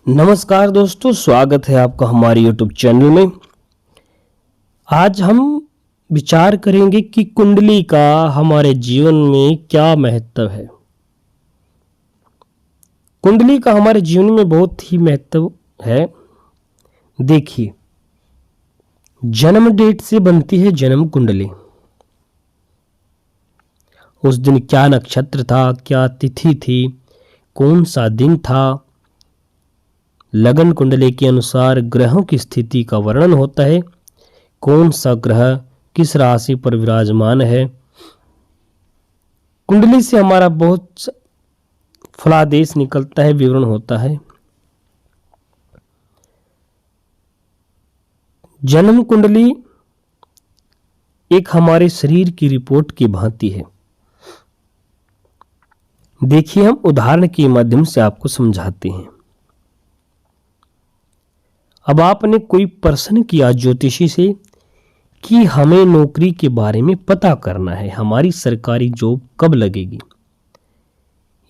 नमस्कार दोस्तों, स्वागत है आपका हमारे YouTube चैनल में। आज हम विचार करेंगे कि कुंडली का हमारे जीवन में क्या महत्व है। कुंडली का हमारे जीवन में बहुत ही महत्व है। देखिए, जन्म डेट से बनती है जन्म कुंडली। उस दिन क्या नक्षत्र था, क्या तिथि थी, कौन सा दिन था, लगन कुंडली के अनुसार ग्रहों की स्थिति का वर्णन होता है। कौन सा ग्रह किस राशि पर विराजमान है। कुंडली से हमारा बहुत फलादेश निकलता है, विवरण होता है। जन्म कुंडली एक हमारे शरीर की रिपोर्ट की भांति है। देखिए, हम उदाहरण के माध्यम से आपको समझाते हैं। अब आपने कोई प्रश्न किया ज्योतिषी से कि हमें नौकरी के बारे में पता करना है, हमारी सरकारी जॉब कब लगेगी,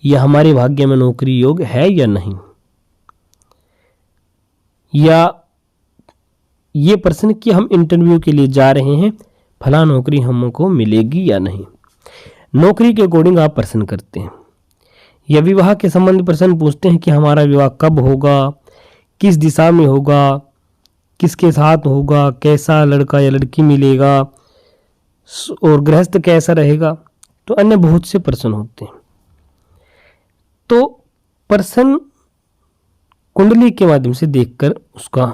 या हमारे भाग्य में नौकरी योग है या नहीं, या ये प्रश्न कि हम इंटरव्यू के लिए जा रहे हैं, फला नौकरी हमको मिलेगी या नहीं। नौकरी के अकॉर्डिंग आप प्रश्न करते हैं, या विवाह के संबंध प्रश्न पूछते हैं कि हमारा विवाह कब होगा, किस दिशा में होगा, किसके साथ होगा, कैसा लड़का या लड़की मिलेगा, और गृहस्थ कैसा रहेगा। तो अन्य बहुत से प्रश्न होते हैं। तो प्रश्न कुंडली के माध्यम से देखकर उसका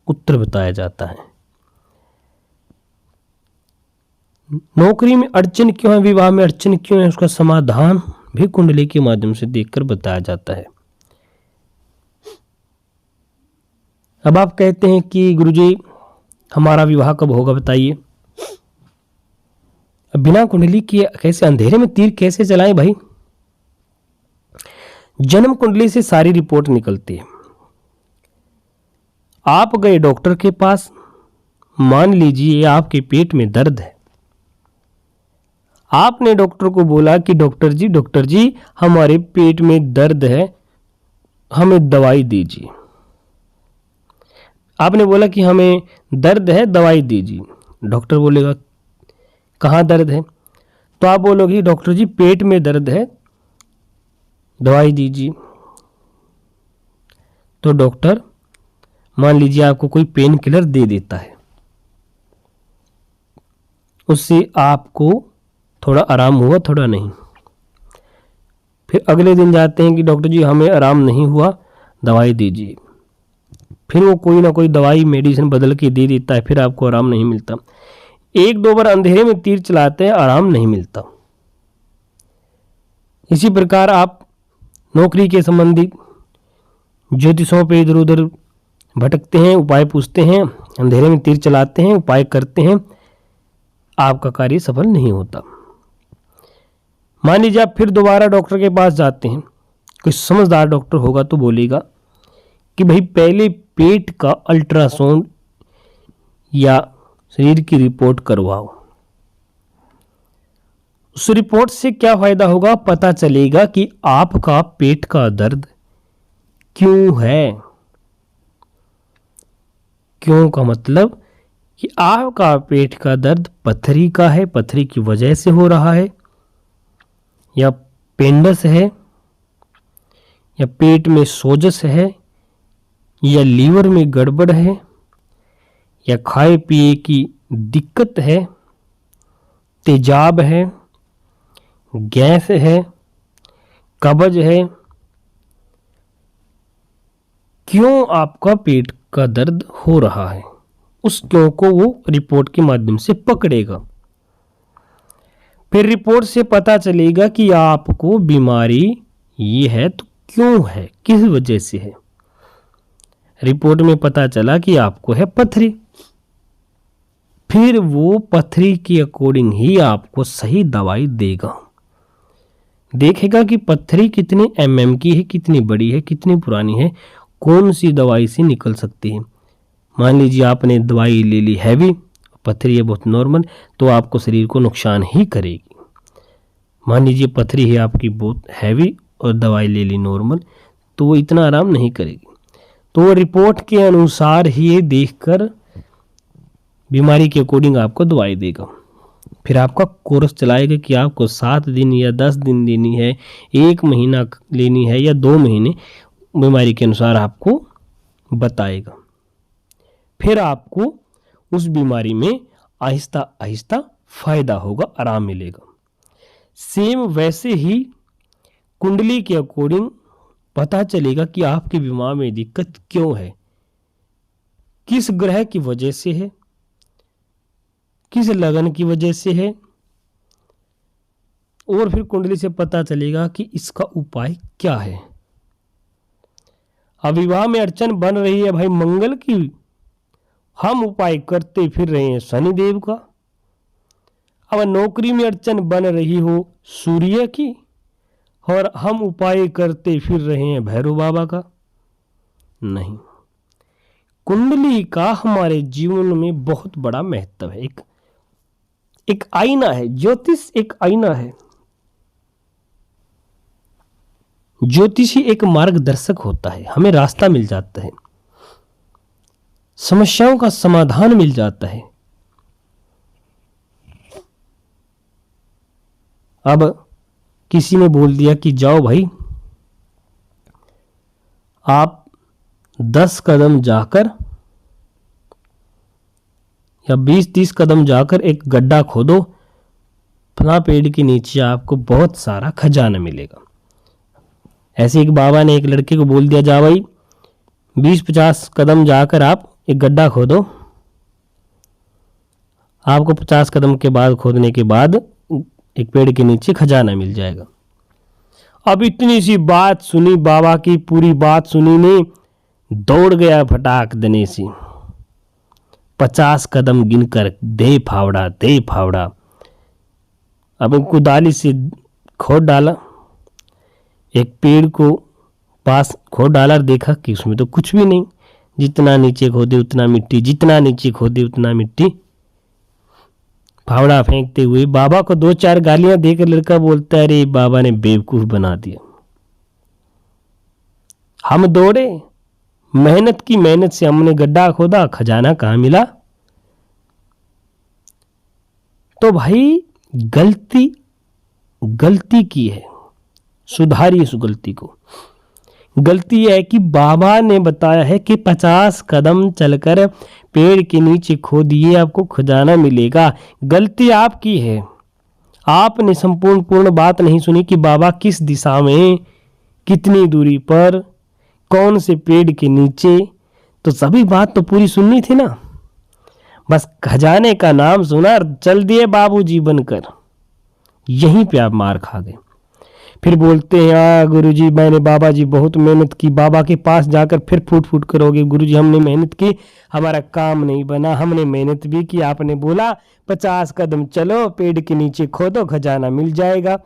उत्तर बताया जाता है। नौकरी में अड़चन क्यों है, विवाह में अड़चन क्यों है, उसका समाधान भी कुंडली के माध्यम से देखकर बताया जाता है। अब आप कहते हैं कि गुरुजी हमारा विवाह कब होगा बताइए। अब बिना कुंडली के कैसे, अंधेरे में तीर कैसे चलाएं भाई। जन्म कुंडली से सारी रिपोर्ट निकलती है। आप गए डॉक्टर के पास, मान लीजिए आपके पेट में दर्द है। आपने डॉक्टर को बोला कि डॉक्टर जी हमारे पेट में दर्द है, हमें दवाई दीजिए। आपने बोला कि हमें दर्द है, दवाई दीजिए। डॉक्टर बोलेगा कहाँ दर्द है, तो आप बोलोगे डॉक्टर जी पेट में दर्द है, दवाई दीजिए। तो डॉक्टर मान लीजिए आपको कोई पेन किलर दे देता है, उससे आपको थोड़ा आराम हुआ, थोड़ा नहीं। फिर अगले दिन जाते हैं कि डॉक्टर जी हमें आराम नहीं हुआ, दवाई दीजिए। फिर वो कोई ना कोई दवाई मेडिसिन बदल के दे देता है, फिर आपको आराम नहीं मिलता। एक दो बार अंधेरे में तीर चलाते हैं, आराम नहीं मिलता। इसी प्रकार आप नौकरी के संबंधित ज्योतिषों पे इधर उधर भटकते हैं, उपाय पूछते हैं, अंधेरे में तीर चलाते हैं, उपाय करते हैं, आपका कार्य सफल नहीं होता। मान लीजिए आप फिर दोबारा डॉक्टर के पास जाते हैं, कोई समझदार डॉक्टर होगा तो बोलेगा कि भाई पहले पेट का अल्ट्रासाउंड या शरीर की रिपोर्ट करवाओ। उस रिपोर्ट से क्या फायदा होगा, पता चलेगा कि आपका पेट का दर्द क्यों है। क्यों का मतलब कि आपका पेट का दर्द पथरी का है, पथरी की वजह से हो रहा है, या पेंडस है, या पेट में सोजस है, या लीवर में गड़बड़ है, या खाए पिए की दिक्कत है, तेजाब है, गैस है, कब्ज है। क्यों आपका पेट का दर्द हो रहा है, उस क्यों को वो रिपोर्ट के माध्यम से पकड़ेगा। फिर रिपोर्ट से पता चलेगा कि आपको बीमारी ये है तो क्यों है, किस वजह से है। रिपोर्ट में पता चला कि आपको है पथरी। फिर वो पथरी के अकॉर्डिंग ही आपको सही दवाई देगा। देखेगा कि पथरी कितने mm की है, कितनी बड़ी है, कितनी पुरानी है, कौन सी दवाई से निकल सकती है। मान लीजिए आपने दवाई ले ली हैवी, पथरी है बहुत नॉर्मल, तो आपको शरीर को नुकसान ही करेगी। मान लीजिए पथरी है आपकी बहुत हैवी और दवाई ले ली नॉर्मल, तो वो इतना आराम नहीं करेगी। तो रिपोर्ट के अनुसार ही देखकर बीमारी के अकॉर्डिंग आपको दवाई देगा। फिर आपका कोर्स चलाएगा कि आपको 7 दिन या 10 दिन लेनी है, 1 महीना लेनी है या 2 महीने, बीमारी के अनुसार आपको बताएगा। फिर आपको उस बीमारी में आहिस्ता आहिस्ता फायदा होगा, आराम मिलेगा। सेम वैसे ही कुंडली के अकॉर्डिंग पता चलेगा कि आपके बीमार में दिक्कत क्यों है, किस ग्रह की वजह से है, किस लगन की वजह से है, और फिर कुंडली से पता चलेगा कि इसका उपाय क्या है। अब विवाह में अड़चन बन रही है भाई मंगल की, हम उपाय करते फिर रहे हैं शनिदेव का। अब नौकरी में अड़चन बन रही हो सूर्य की, और हम उपाय करते फिर रहे हैं भैरव बाबा का। नहीं, कुंडली का हमारे जीवन में बहुत बड़ा महत्व है। एक आईना है, ज्योतिष एक आईना है। ज्योतिषी एक मार्गदर्शक होता है, हमें रास्ता मिल जाता है, समस्याओं का समाधान मिल जाता है। अब किसी ने बोल दिया कि जाओ भाई आप 10 कदम जाकर या 20-30 कदम जाकर एक गड्ढा खोदो, फला पेड़ के नीचे आपको बहुत सारा खजाना मिलेगा। ऐसे एक बाबा ने एक लड़के को बोल दिया, जा भाई 20-50 कदम जाकर आप एक गड्ढा खोदो, आपको 50 कदम के बाद खोदने के बाद एक पेड़ के नीचे खजाना मिल जाएगा। अब इतनी सी बात सुनी बाबा की, पूरी बात सुनी नहीं, दौड़ गया फटाक देने से, 50 कदम गिनकर दे फावड़ा दे फावड़ा। अब कुदाली से खोद डाला, एक पेड़ को पास खोद डाला, देखा कि उसमें तो कुछ भी नहीं, जितना नीचे खोदे उतना मिट्टी, जितना नीचे खोदे उतना मिट्टी। फावड़ा फेंकते हुए बाबा को 2-4 गालियां देकर लड़का बोलता है, अरे बाबा ने बेवकूफ बना दिया। हम दौड़े, मेहनत की, मेहनत से हमने गड्ढा खोदा, खजाना कहां मिला। तो भाई गलती की है, सुधारिए उस गलती को। गलती है कि बाबा ने बताया है कि 50 कदम चलकर पेड़ के नीचे खोदिए आपको खजाना मिलेगा। गलती आपकी है, आपने संपूर्ण पूर्ण बात नहीं सुनी कि बाबा किस दिशा में, कितनी दूरी पर, कौन से पेड़ के नीचे। तो सभी बात तो पूरी सुननी थी ना, बस खजाने का नाम सुना और चल दिए बाबूजी बनकर। यहीं पे आप मार खा गए। फिर बोलते हैं गुरुजी मैंने, बाबा जी बहुत मेहनत की, बाबा के पास जाकर फिर फूट फूट करोगे, गुरुजी हमने मेहनत की, हमारा काम नहीं बना, हमने मेहनत भी की, आपने बोला 50 कदम चलो पेड़ के नीचे खोदो खजाना मिल जाएगा।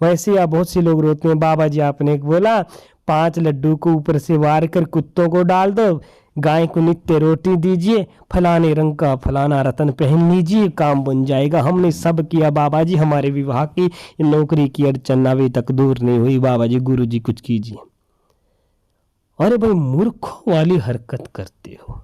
वैसे आप बहुत से लोग रोते हैं, बाबा जी आपने बोला 5 लड्डू को ऊपर से वार कर कुत्तों को डाल दो, गाय को नित्य रोटी दीजिए, फलाने रंग का फलाना रतन पहन लीजिए, काम बन जाएगा। हमने सब किया बाबा जी, हमारे विवाह की, नौकरी की अड़चन अभी तक दूर नहीं हुई, बाबा जी गुरु जी कुछ कीजिए। अरे भाई मूर्खों वाली हरकत करते हो।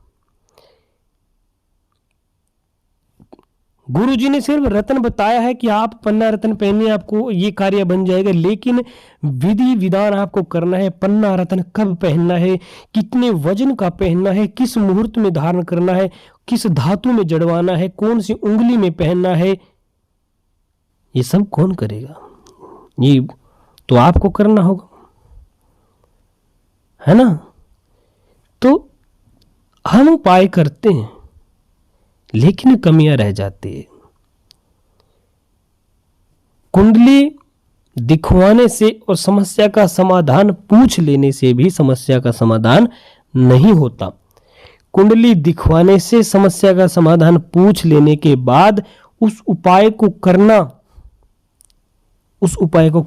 गुरु जी ने सिर्फ रत्न बताया है कि आप पन्ना रत्न पहनिए आपको ये कार्य बन जाएगा, लेकिन विधि विधान आपको करना है। पन्ना रत्न कब पहनना है, कितने वजन का पहनना है, किस मुहूर्त में धारण करना है, किस धातु में जड़वाना है, कौन सी उंगली में पहनना है, ये सब कौन करेगा? ये तो आपको करना होगा, है ना। तो हम उपाय करते हैं लेकिन कमियां रह जाती है। कुंडली दिखवाने से और समस्या का समाधान पूछ लेने से भी समस्या का समाधान नहीं होता। कुंडली दिखवाने से, समस्या का समाधान पूछ लेने के बाद उस उपाय को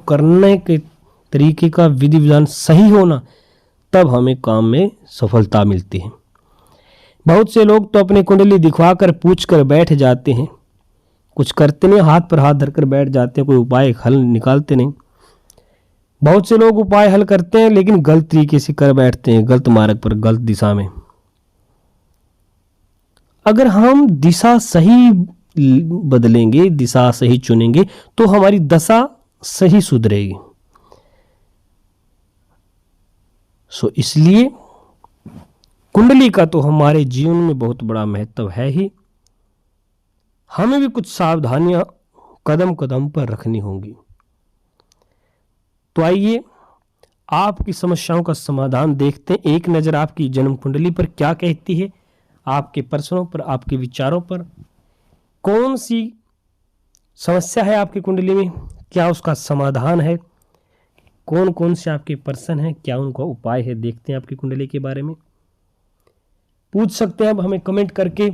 करने के तरीके का विधि विधान सही होना, तब हमें काम में सफलता मिलती है। बहुत से लोग तो अपनी कुंडली दिखवाकर पूछ कर बैठ जाते हैं, कुछ करते नहीं, हाथ पर हाथ धरकर बैठ जाते हैं, कोई उपाय हल निकालते नहीं। बहुत से लोग उपाय हल करते हैं लेकिन गलत तरीके से कर बैठते हैं, गलत मार्ग पर, गलत दिशा में। अगर हम दिशा सही बदलेंगे, दिशा सही चुनेंगे, तो हमारी दशा सही सुधरेगी। इसलिए कुंडली का तो हमारे जीवन में बहुत बड़ा महत्व है ही। हमें भी कुछ सावधानियां कदम कदम पर रखनी होंगी। तो आइए आपकी समस्याओं का समाधान देखते हैं। एक नज़र आपकी जन्म कुंडली पर क्या कहती है, आपके प्रश्नों पर, आपके विचारों पर। कौन सी समस्या है आपकी कुंडली में, क्या उसका समाधान है, कौन कौन से आपके प्रश्न हैं, क्या उनका उपाय है। देखते हैं आपकी कुंडली के बारे में। पूछ सकते हैं अब हमें कमेंट करके।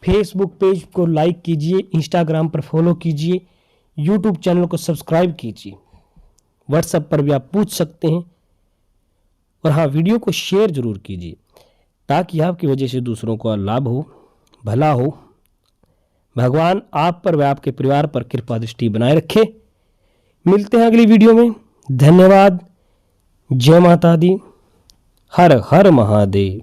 फेसबुक पेज को लाइक कीजिए, इंस्टाग्राम पर फॉलो कीजिए, यूट्यूब चैनल को सब्सक्राइब कीजिए। व्हाट्सएप पर भी आप पूछ सकते हैं। और हाँ, वीडियो को शेयर जरूर कीजिए ताकि आपकी वजह से दूसरों को लाभ हो, भला हो। भगवान आप पर व आपके परिवार पर कृपा दृष्टि बनाए रखे। मिलते हैं अगली वीडियो में। धन्यवाद। जय माता दी। हर हर महादेव।